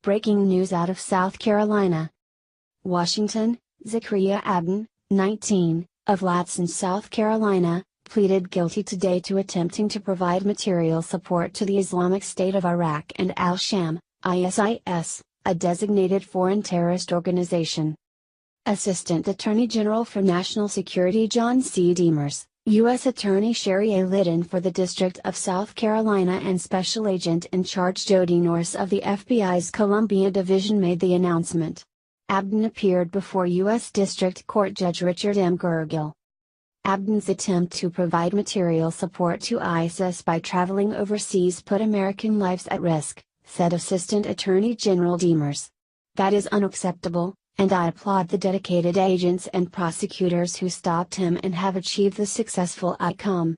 Breaking news out of South Carolina. Washington, Zakaryia Abdin, 19, of Ladson, South Carolina, pleaded guilty today to attempting to provide material support to the Islamic State of Iraq and al-Sham, ISIS, a designated foreign terrorist organization. Assistant Attorney General for National Security John C. Demers, U.S. Attorney Sherri Lydon for the District of South Carolina and Special Agent in Charge Jody Norris of the FBI's Columbia Division made the announcement. Abdin appeared before U.S. District Court Judge Richard M. Gergel. Abdin's attempt to provide material support to ISIS by traveling overseas put American lives at risk, said Assistant Attorney General Demers. That is unacceptable, and I applaud the dedicated agents and prosecutors who stopped him and have achieved the successful outcome.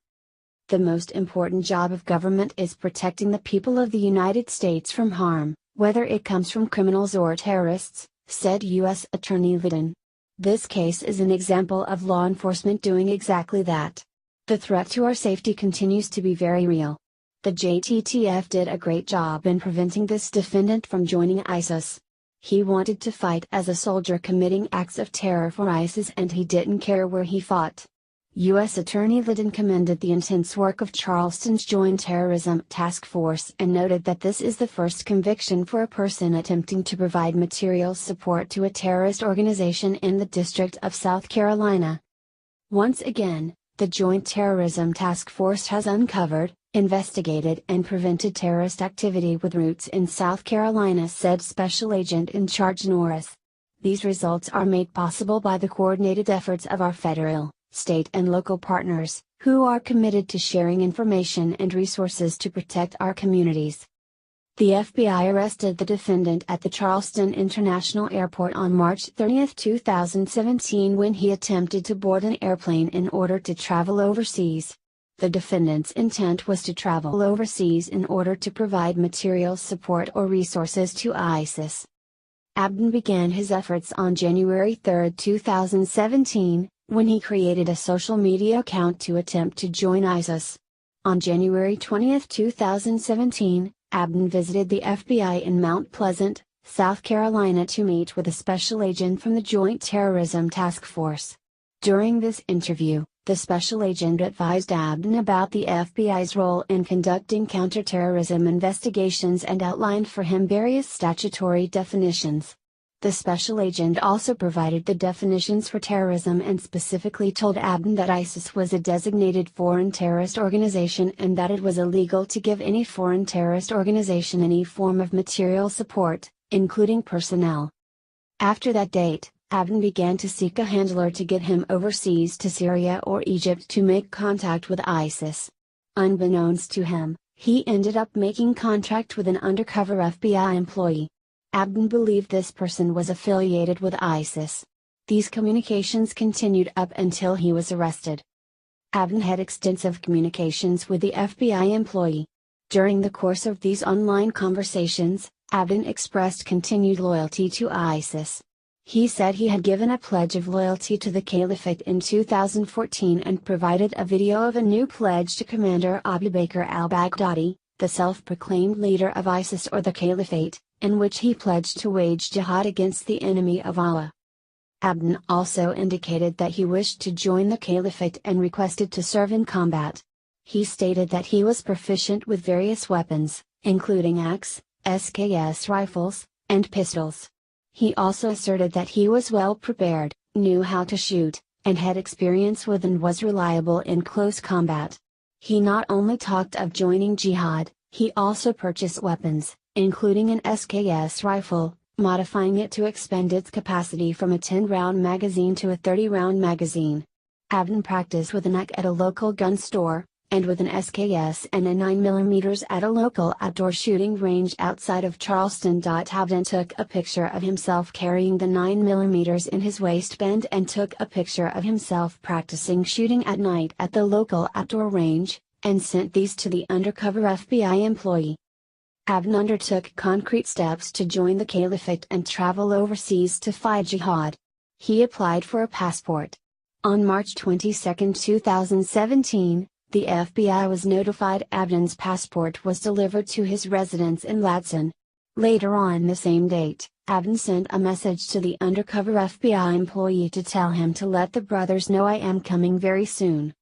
The most important job of government is protecting the people of the United States from harm, whether it comes from criminals or terrorists, said U.S. Attorney Lydon. This case is an example of law enforcement doing exactly that. The threat to our safety continues to be very real. The JTTF did a great job in preventing this defendant from joining ISIS. He wanted to fight as a soldier committing acts of terror for ISIS and he didn't care where he fought. U.S. Attorney Lydon commended the intense work of Charleston's Joint Terrorism Task Force and noted that this is the first conviction for a person attempting to provide material support to a terrorist organization in the District of South Carolina. Once again, the Joint Terrorism Task Force has uncovered, investigated and prevented terrorist activity with roots in South Carolina, said Special Agent in Charge Norris. These results are made possible by the coordinated efforts of our federal, state and local partners, who are committed to sharing information and resources to protect our communities. The FBI arrested the defendant at the Charleston International Airport on March 30, 2017 when he attempted to board an airplane in order to travel overseas. The defendant's intent was to travel overseas in order to provide material support or resources to ISIS. Abdin began his efforts on January 3, 2017, when he created a social media account to attempt to join ISIS. On January 20, 2017, Abdin visited the FBI in Mount Pleasant, South Carolina to meet with a special agent from the Joint Terrorism Task Force. During this interview, the special agent advised Abdin about the FBI's role in conducting counterterrorism investigations and outlined for him various statutory definitions. The special agent also provided the definitions for terrorism and specifically told Abdin that ISIS was a designated foreign terrorist organization and that it was illegal to give any foreign terrorist organization any form of material support, including personnel. After that date, Abdin began to seek a handler to get him overseas to Syria or Egypt to make contact with ISIS. Unbeknownst to him, he ended up making contact with an undercover FBI employee. Abdin believed this person was affiliated with ISIS. These communications continued up until he was arrested. Abdin had extensive communications with the FBI employee. During the course of these online conversations, Abdin expressed continued loyalty to ISIS. He said he had given a pledge of loyalty to the Caliphate in 2014 and provided a video of a new pledge to Commander Abu Bakr al-Baghdadi, the self-proclaimed leader of ISIS or the Caliphate, in which he pledged to wage jihad against the enemy of Allah. Abdin also indicated that he wished to join the Caliphate and requested to serve in combat. He stated that he was proficient with various weapons, including AX, SKS rifles, and pistols. He also asserted that he was well prepared, knew how to shoot, and had experience with and was reliable in close combat. He not only talked of joining jihad, he also purchased weapons, including an SKS rifle, modifying it to expand its capacity from a 10-round magazine to a 30-round magazine. Abdin practiced with an AK at a local gun store, and with an SKS and a 9mm at a local outdoor shooting range outside of Charleston. Abdin took a picture of himself carrying the 9mm in his waistband and took a picture of himself practicing shooting at night at the local outdoor range, and sent these to the undercover FBI employee. Abdin undertook concrete steps to join the Caliphate and travel overseas to fight jihad. He applied for a passport. On March 22, 2017, the FBI was notified Abdin's passport was delivered to his residence in Ladson. Later on the same date, Abdin sent a message to the undercover FBI employee to tell him to let the brothers know, "I am coming very soon."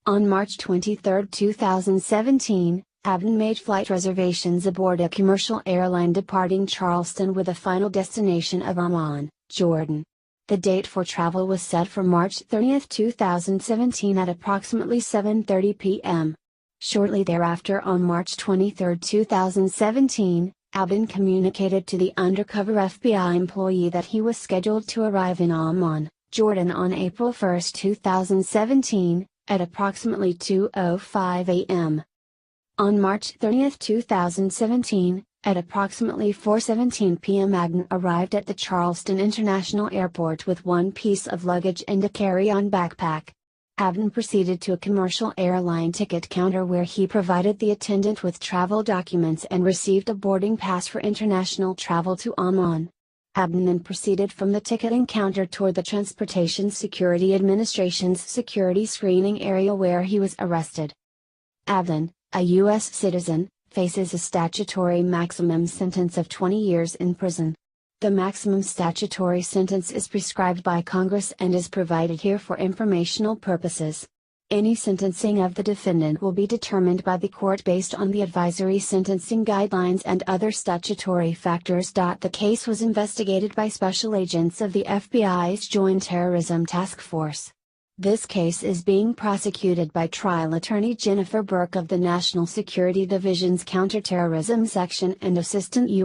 On March 23, 2017, Abdin made flight reservations aboard a commercial airline departing Charleston with a final destination of Amman, Jordan. The date for travel was set for March 30, 2017 at approximately 7:30 p.m. Shortly thereafter, on March 23, 2017, Abdin communicated to the undercover FBI employee that he was scheduled to arrive in Amman, Jordan on April 1, 2017, at approximately 2:05 a.m. On March 30, 2017, at approximately 4:17 p.m. Abdin arrived at the Charleston International Airport with one piece of luggage and a carry-on backpack. Abdin proceeded to a commercial airline ticket counter where he provided the attendant with travel documents and received a boarding pass for international travel to Amman. Abdin then proceeded from the ticketing counter toward the Transportation Security Administration's security screening area where he was arrested. Abdin, a U.S. citizen, faces a statutory maximum sentence of 20 years in prison. The maximum statutory sentence is prescribed by Congress and is provided here for informational purposes. Any sentencing of the defendant will be determined by the court based on the advisory sentencing guidelines and other statutory factors. The case was investigated by special agents of the FBI's Joint Terrorism Task Force. This case is being prosecuted by Trial Attorney Jennifer Burke of the National Security Division's Counterterrorism Section and Assistant U.S.